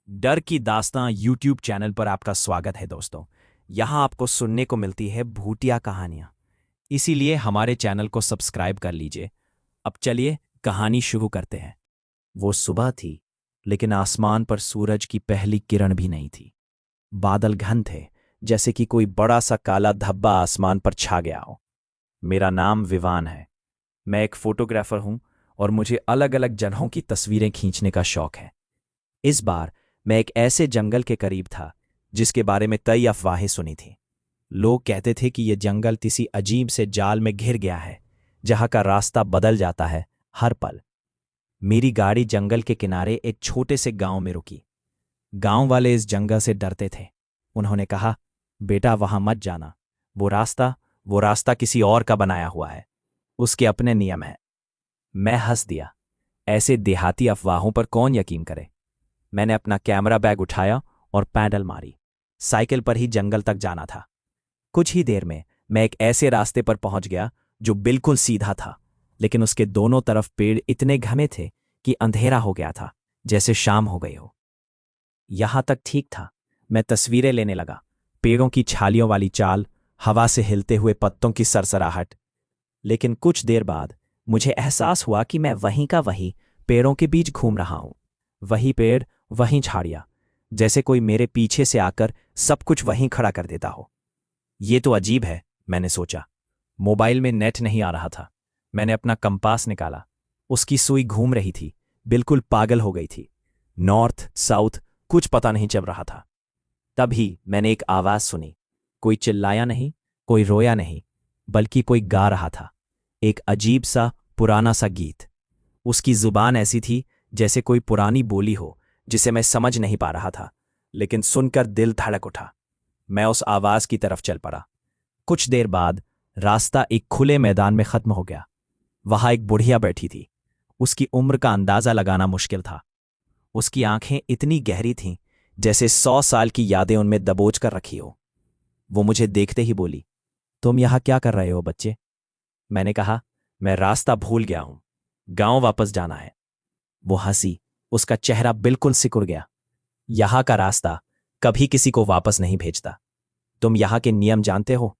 डर की दास्तां YouTube channel पर आपका स्वागत है दोस्तों। यहाँ आपको सुनने को मिलती है भूतिया कहानियां, इसीलिए हमारे चैनल को सब्सक्राइब कर लीजिए। अब चलिए कहानी शुरू करते हैं। वो सुबह थी, लेकिन आसमान पर सूरज की पहली किरण भी नहीं थी। बादल घन थे, जैसे कि कोई बड़ा सा काला धब्बा आसमान पर छा गया हो। मेरा नाम विवान है। मैं एक फोटोग्राफर हूं और मुझे अलग अलग जगहों की तस्वीरें खींचने का शौक है। इस बार मैं एक ऐसे जंगल के करीब था जिसके बारे में कई अफवाहें सुनी थी। लोग कहते थे कि यह जंगल किसी अजीब से जाल में घिर गया है, जहां का रास्ता बदल जाता है हर पल। मेरी गाड़ी जंगल के किनारे एक छोटे से गांव में रुकी। गांव वाले इस जंगल से डरते थे। उन्होंने कहा, बेटा वहां मत जाना। वो रास्ता किसी और का बनाया हुआ है। उसके अपने नियम हैं। मैं हंस दिया। ऐसे देहाती अफवाहों पर कौन यकीन करे। मैंने अपना कैमरा बैग उठाया और पैडल मारी। साइकिल पर ही जंगल तक जाना था। कुछ ही देर में मैं एक ऐसे रास्ते पर पहुंच गया जो बिल्कुल सीधा था, लेकिन उसके दोनों तरफ पेड़ इतने घने थे कि अंधेरा हो गया था, जैसे शाम हो गई हो। यहां तक ठीक था। मैं तस्वीरें लेने लगा। पेड़ों की छालियों वाली चाल, हवा से हिलते हुए पत्तों की सरसराहट। लेकिन कुछ देर बाद मुझे एहसास हुआ कि मैं वहीं का वहीं पेड़ों के बीच घूम रहा हूं। वही पेड़, वहीं झाड़ियां, जैसे कोई मेरे पीछे से आकर सब कुछ वहीं खड़ा कर देता हो। ये तो अजीब है, मैंने सोचा। मोबाइल में नेट नहीं आ रहा था। मैंने अपना कंपास निकाला। उसकी सुई घूम रही थी, बिल्कुल पागल हो गई थी। नॉर्थ साउथ कुछ पता नहीं चल रहा था। तभी मैंने एक आवाज सुनी। कोई चिल्लाया नहीं, कोई रोया नहीं, बल्कि कोई गा रहा था, एक अजीब सा पुराना सा गीत। उसकी जुबान ऐसी थी जैसे कोई पुरानी बोली हो जिसे मैं समझ नहीं पा रहा था, लेकिन सुनकर दिल धड़क उठा। मैं उस आवाज की तरफ चल पड़ा। कुछ देर बाद रास्ता एक खुले मैदान में खत्म हो गया। वहां एक बुढ़िया बैठी थी। उसकी उम्र का अंदाजा लगाना मुश्किल था। उसकी आंखें इतनी गहरी थीं जैसे 100 साल की यादें उनमें दबोच कर रखी हो। वो मुझे देखते ही बोली, तुम यहां क्या कर रहे हो बच्चे? मैंने कहा, मैं रास्ता भूल गया हूं, गांव वापस जाना है। वो हंसी। उसका चेहरा बिल्कुल सिकुड़ गया। यहां का रास्ता कभी किसी को वापस नहीं भेजता। तुम यहां के नियम जानते हो?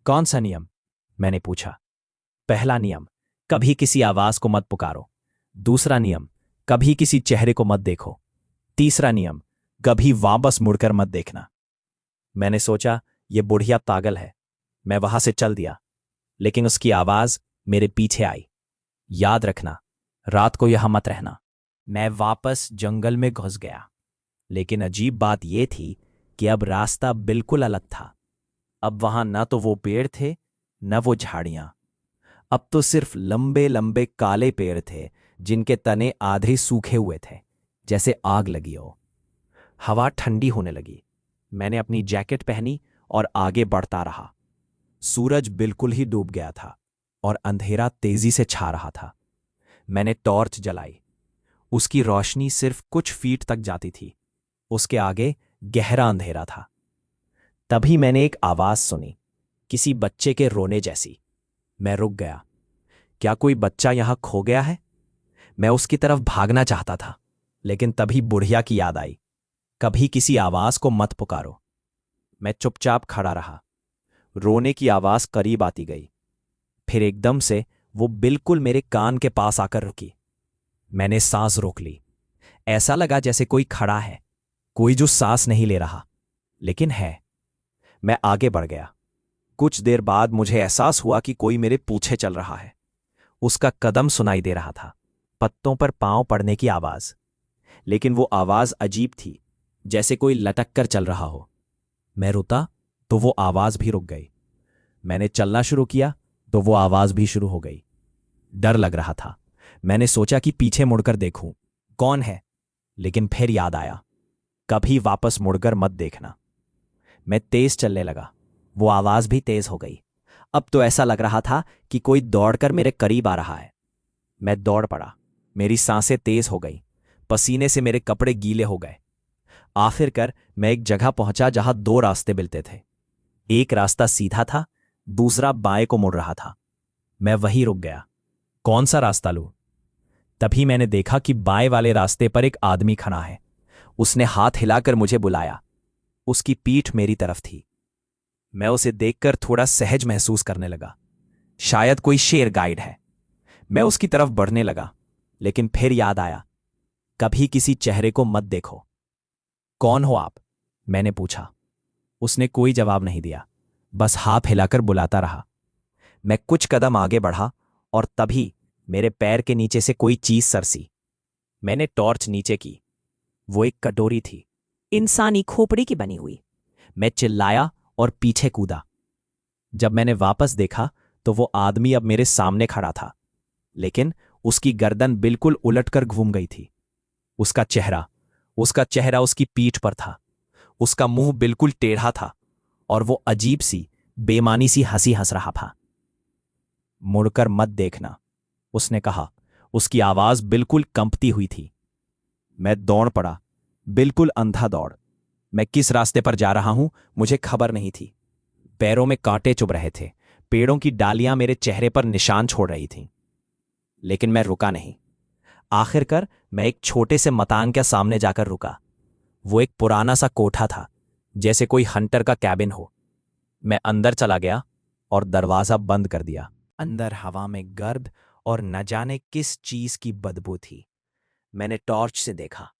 कौन सा नियम? मैंने पूछा। पहला नियम, कभी किसी आवाज को मत पुकारो। दूसरा नियम, कभी किसी चेहरे को मत देखो। तीसरा नियम, कभी वापस मुड़कर मत देखना। मैंने सोचा, यह बुढ़िया पागल है। मैं वहां से चल दिया, लेकिन उसकी आवाज मेरे पीछे आई। याद रखना, रात को यहां मत रहना। मैं वापस जंगल में घुस गया। लेकिन अजीब बात यह थी कि अब रास्ता बिल्कुल अलग था। अब वहां न तो वो पेड़ थे, न वो झाड़ियां। अब तो सिर्फ लंबे लंबे काले पेड़ थे, जिनके तने आधे सूखे हुए थे, जैसे आग लगी हो। हवा ठंडी होने लगी। मैंने अपनी जैकेट पहनी और आगे बढ़ता रहा। सूरज बिल्कुल ही डूब गया था और अंधेरा तेजी से छा रहा था। मैंने टॉर्च जलाई। उसकी रोशनी सिर्फ कुछ फीट तक जाती थी। उसके आगे गहरा अंधेरा था। तभी मैंने एक आवाज सुनी, किसी बच्चे के रोने जैसी। मैं रुक गया। क्या कोई बच्चा यहां खो गया है? मैं उसकी तरफ भागना चाहता था, लेकिन तभी बुढ़िया की याद आई, कभी किसी आवाज को मत पुकारो। मैं चुपचाप खड़ा रहा। रोने की आवाज करीब आती गई। फिर एकदम से वो बिल्कुल मेरे कान के पास आकर रुकी। मैंने सांस रोक ली। ऐसा लगा जैसे कोई खड़ा है, कोई जो सांस नहीं ले रहा, लेकिन है। मैं आगे बढ़ गया। कुछ देर बाद मुझे एहसास हुआ कि कोई मेरे पीछे चल रहा है। उसका कदम सुनाई दे रहा था, पत्तों पर पांव पड़ने की आवाज। लेकिन वो आवाज अजीब थी, जैसे कोई लटक कर चल रहा हो। मैं रुका तो वो आवाज भी रुक गई। मैंने चलना शुरू किया तो वो आवाज भी शुरू हो गई। डर लग रहा था। मैंने सोचा कि पीछे मुड़कर देखूं कौन है, लेकिन फिर याद आया, कभी वापस मुड़कर मत देखना। मैं तेज चलने लगा। वो आवाज भी तेज हो गई। अब तो ऐसा लग रहा था कि कोई दौड़कर मेरे करीब आ रहा है। मैं दौड़ पड़ा। मेरी सांसें तेज हो गई। पसीने से मेरे कपड़े गीले हो गए। आखिरकार मैं एक जगह पहुंचा जहां दो रास्ते मिलते थे। एक रास्ता सीधा था, दूसरा बाएं को मुड़ रहा था। मैं वहीं रुक गया। कौन सा रास्ता लूं? तभी मैंने देखा कि बाएं वाले रास्ते पर एक आदमी खड़ा है। उसने हाथ हिलाकर मुझे बुलाया। उसकी पीठ मेरी तरफ थी। मैं उसे देखकर थोड़ा सहज महसूस करने लगा। शायद कोई शेर गाइड है। मैं उसकी तरफ बढ़ने लगा, लेकिन फिर याद आया, कभी किसी चेहरे को मत देखो। कौन हो आप? मैंने पूछा। उसने कोई जवाब नहीं दिया, बस हाथ हिलाकर बुलाता रहा। मैं कुछ कदम आगे बढ़ा और तभी मेरे पैर के नीचे से कोई चीज सरसी। मैंने टॉर्च नीचे की। वो एक कटोरी थी, इंसानी खोपड़ी की बनी हुई। मैं चिल्लाया और पीछे कूदा। जब मैंने वापस देखा तो वो आदमी अब मेरे सामने खड़ा था, लेकिन उसकी गर्दन बिल्कुल उलटकर घूम गई थी। उसका चेहरा उसकी पीठ पर था। उसका मुंह बिल्कुल टेढ़ा था और वो अजीब सी बेमानी सी हंसी हंस रहा था। मुड़कर मत देखना, उसने कहा। उसकी आवाज बिल्कुल कंपती हुई थी। मैं दौड़ पड़ा, बिल्कुल अंधा दौड़। मैं किस रास्ते पर जा रहा हूं मुझे खबर नहीं थी। पैरों में कांटे चुभ रहे थे। पेड़ों की डालियां मेरे चेहरे पर निशान छोड़ रही थीं। लेकिन मैं रुका नहीं। आखिरकार मैं एक छोटे से मकान के सामने जाकर रुका। वो एक पुराना सा कोठा था, जैसे कोई हंटर का कैबिन हो। मैं अंदर चला गया और दरवाजा बंद कर दिया। अंदर हवा में गर्द और न जाने किस चीज की बदबू थी। मैंने टॉर्च से देखा।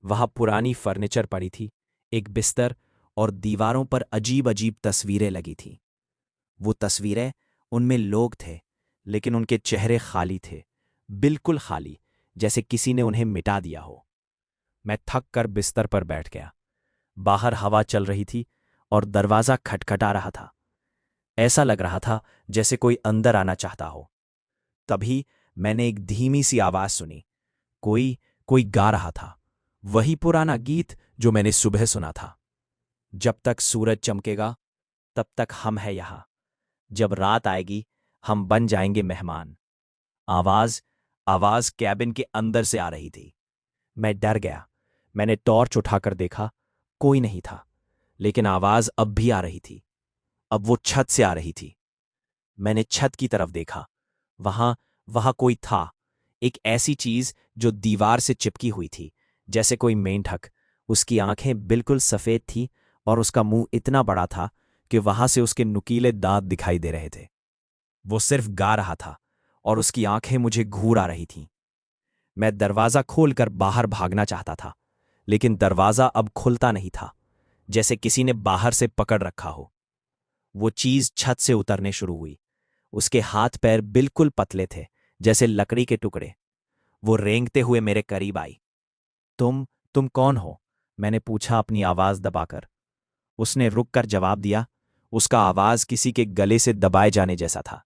वहां पुरानी फर्नीचर पड़ी थी, एक बिस्तर, और दीवारों पर अजीब अजीब तस्वीरें लगी थीं। वो तस्वीरें, उनमें लोग थे, लेकिन उनके चेहरे खाली थे, बिल्कुल खाली, जैसे किसी ने उन्हें मिटा दिया हो। मैं थक कर बिस्तर पर बैठ गया। बाहर हवा चल रही थी और दरवाजा खटखटा रहा था। ऐसा लग रहा था जैसे कोई अंदर आना चाहता हो। तभी मैंने एक धीमी सी आवाज सुनी। कोई कोई गा रहा था, वही पुराना गीत जो मैंने सुबह सुना था। जब तक सूरज चमकेगा तब तक हम हैं यहां, जब रात आएगी हम बन जाएंगे मेहमान। आवाज आवाज कैबिन के अंदर से आ रही थी। मैं डर गया। मैंने टॉर्च उठाकर देखा, कोई नहीं था, लेकिन आवाज अब भी आ रही थी। अब वो छत से आ रही थी। मैंने छत की तरफ देखा। वहां वहां कोई था, एक ऐसी चीज जो दीवार से चिपकी हुई थी, जैसे कोई मेंढक। उसकी आंखें बिल्कुल सफेद थी और उसका मुंह इतना बड़ा था कि वहां से उसके नुकीले दांत दिखाई दे रहे थे। वो सिर्फ गा रहा था और उसकी आंखें मुझे घूर आ रही थीं। मैं दरवाजा खोलकर बाहर भागना चाहता था, लेकिन दरवाजा अब खुलता नहीं था, जैसे किसी ने बाहर से पकड़ रखा हो। वो चीज छत से उतरने शुरू हुई। उसके हाथ पैर बिल्कुल पतले थे, जैसे लकड़ी के टुकड़े। वो रेंगते हुए मेरे करीब आई। तुम कौन हो? मैंने पूछा अपनी आवाज दबाकर। उसने रुककर जवाब दिया। उसका आवाज किसी के गले से दबाए जाने जैसा था।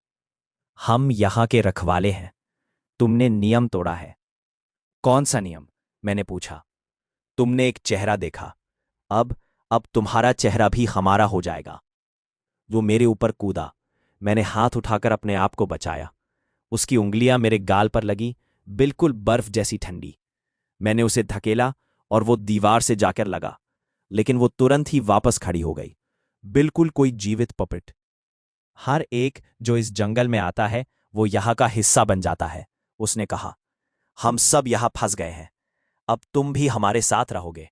हम यहां के रखवाले हैं। तुमने नियम तोड़ा है। कौन सा नियम? मैंने पूछा। तुमने एक चेहरा देखा। अब तुम्हारा चेहरा भी हमारा हो जाएगा। वो मेरे ऊपर कूदा। मैंने हाथ उठाकर अपने आप को बचाया। उसकी उंगलियां मेरे गाल पर लगी, बिल्कुल बर्फ जैसी ठंडी। मैंने उसे धकेला और वो दीवार से जाकर लगा, लेकिन वो तुरंत ही वापस खड़ी हो गई, बिल्कुल कोई जीवित पपेट। हर एक जो इस जंगल में आता है वो यहां का हिस्सा बन जाता है, उसने कहा। हम सब यहां फंस गए हैं। अब तुम भी हमारे साथ रहोगे।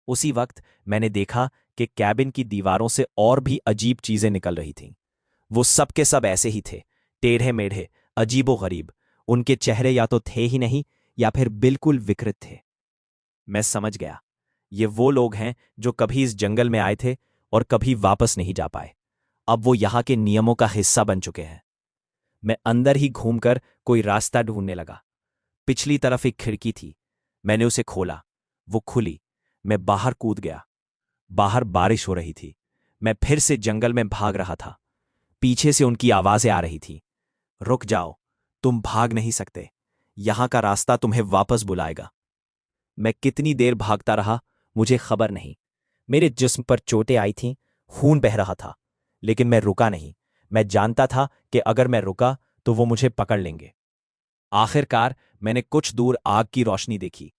उसी वक्त मैंने देखा कि कैबिन की दीवारों से और भी अजीब चीजें निकल रही थीं। वो सब के सब ऐसे ही थे, टेढ़े मेढ़े, अजीबो-गरीब। उनके चेहरे या तो थे ही नहीं या फिर बिल्कुल विकृत थे। मैं समझ गया, ये वो लोग हैं जो कभी इस जंगल में आए थे और कभी वापस नहीं जा पाए। अब वो यहां के नियमों का हिस्सा बन चुके हैं। मैं अंदर ही घूमकर कोई रास्ता ढूंढने लगा। पिछली तरफ एक खिड़की थी। मैंने उसे खोला। वो खुली। मैं बाहर कूद गया। बाहर बारिश हो रही थी। मैं फिर से जंगल में भाग रहा था। पीछे से उनकी आवाजें आ रही थीं। रुक जाओ, तुम भाग नहीं सकते। यहां का रास्ता तुम्हें वापस बुलाएगा। मैं कितनी देर भागता रहा मुझे खबर नहीं। मेरे जिस्म पर चोटें आई थीं, खून बह रहा था, लेकिन मैं रुका नहीं। मैं जानता था कि अगर मैं रुका तो वो मुझे पकड़ लेंगे। आखिरकार मैंने कुछ दूर आग की रोशनी देखी।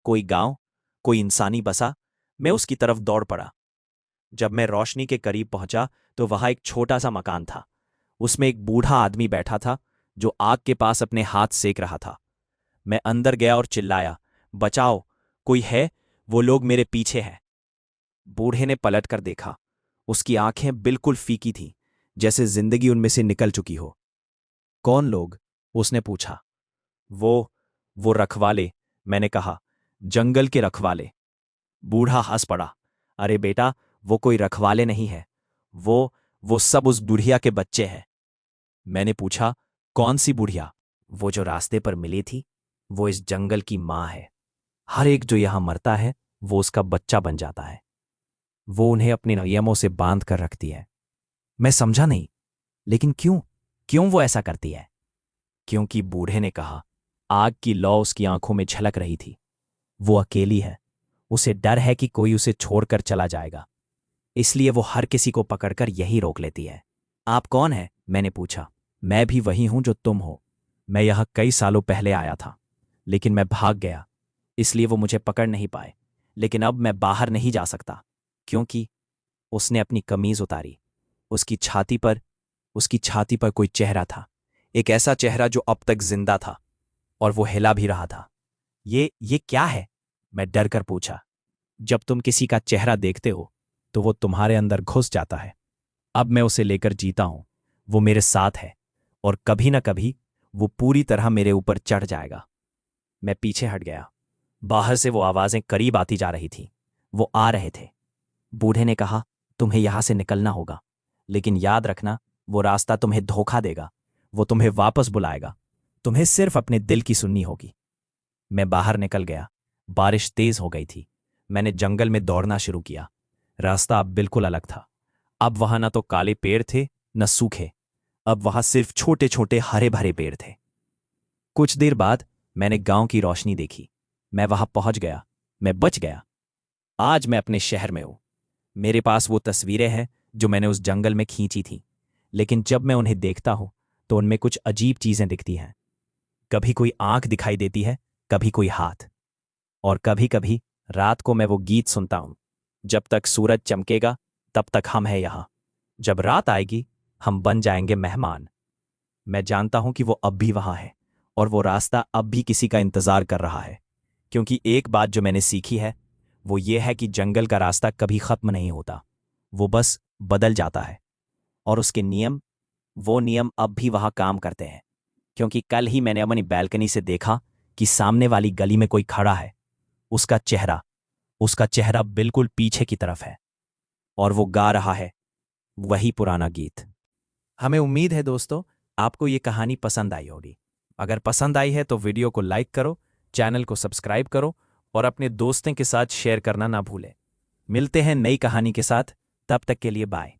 कोई गांव, कोई इंसानी बसा। मैं उसकी तरफ दौड़ पड़ा। जब मैं रोशनी के करीब पहुंचा तो वहां एक छोटा सा मकान था। उसमें एक बूढ़ा आदमी बैठा था जो आग के पास अपने हाथ सेक रहा था। मैं अंदर गया और चिल्लाया, बचाओ, कोई है? वो लोग मेरे पीछे हैं। बूढ़े ने पलट कर देखा। उसकी आंखें बिल्कुल फीकी थीं, जैसे जिंदगी उनमें से निकल चुकी हो। कौन लोग? उसने पूछा। वो रखवाले, मैंने कहा। जंगल के रखवाले। बूढ़ा हंस पड़ा। अरे बेटा, वो कोई रखवाले नहीं है। वो सब उस बुढ़िया के बच्चे हैं। मैंने पूछा, कौन सी बुढ़िया? वो जो रास्ते पर मिली थी। वो इस जंगल की माँ है। हर एक जो यहां मरता है वो उसका बच्चा बन जाता है। वो उन्हें अपने नियमों से बांध कर रखती है। मैं समझा नहीं। लेकिन क्यों? क्यों वो ऐसा करती है? क्योंकि बूढ़े ने कहा। आग की लौ उसकी आंखों में झलक रही थी। वो अकेली है। उसे डर है कि कोई उसे छोड़कर चला जाएगा। इसलिए वो हर किसी को पकड़कर यही रोक लेती है। आप कौन हैं? मैंने पूछा। मैं भी वही हूं जो तुम हो। मैं यहां कई सालों पहले आया था, लेकिन मैं भाग गया। इसलिए वो मुझे पकड़ नहीं पाए। लेकिन अब मैं बाहर नहीं जा सकता। क्योंकि उसने अपनी कमीज उतारी। उसकी छाती पर उसकी छाती पर कोई चेहरा था। एक ऐसा चेहरा जो अब तक जिंदा था, और वो हिला भी रहा था। ये क्या है? मैं डर कर पूछा। जब तुम किसी का चेहरा देखते हो तो वो तुम्हारे अंदर घुस जाता है। अब मैं उसे लेकर जीता हूं। वो मेरे साथ है, और कभी न कभी वो पूरी तरह मेरे ऊपर चढ़ जाएगा। मैं पीछे हट गया। बाहर से वो आवाजें करीब आती जा रही थीं। वो आ रहे थे। बूढ़े ने कहा, तुम्हें यहां से निकलना होगा। लेकिन याद रखना, वो रास्ता तुम्हें धोखा देगा। वो तुम्हें वापस बुलाएगा। तुम्हें सिर्फ अपने दिल की सुननी होगी। मैं बाहर निकल गया। बारिश तेज हो गई थी। मैंने जंगल में दौड़ना शुरू किया। रास्ता अब बिल्कुल अलग था। अब वहां न तो काले पेड़ थे, न सूखे। अब वहां सिर्फ छोटे छोटे हरे भरे पेड़ थे। कुछ देर बाद मैंने गांव की रोशनी देखी। मैं वहां पहुंच गया। मैं बच गया। आज मैं अपने शहर में हूं। मेरे पास वो तस्वीरें हैं जो मैंने उस जंगल में खींची थीं। लेकिन जब मैं उन्हें देखता हूं तो उनमें कुछ अजीब चीजें दिखती हैं। कभी कोई आंख दिखाई देती है, कभी कोई हाथ, और कभी कभी रात को मैं वो गीत सुनता हूं। जब तक सूरज चमकेगा तब तक हम हैं यहां। जब रात आएगी हम बन जाएंगे मेहमान। मैं जानता हूं कि वो अब भी वहां है, और वो रास्ता अब भी किसी का इंतजार कर रहा है। क्योंकि एक बात जो मैंने सीखी है वो ये है कि जंगल का रास्ता कभी खत्म नहीं होता। वो बस बदल जाता है। और उसके नियम, वो नियम अब भी वहां काम करते हैं। क्योंकि कल ही मैंने अपनी बैल्कनी से देखा कि सामने वाली गली में कोई खड़ा है। उसका चेहरा उसका चेहरा बिल्कुल पीछे की तरफ है, और वो गा रहा है वही पुराना गीत। हमें उम्मीद है दोस्तों, आपको ये कहानी पसंद आई होगी। अगर पसंद आई है तो वीडियो को लाइक करो, चैनल को सब्सक्राइब करो, और अपने दोस्तों के साथ शेयर करना ना भूलें। मिलते हैं नई कहानी के साथ। तब तक के लिए बाय।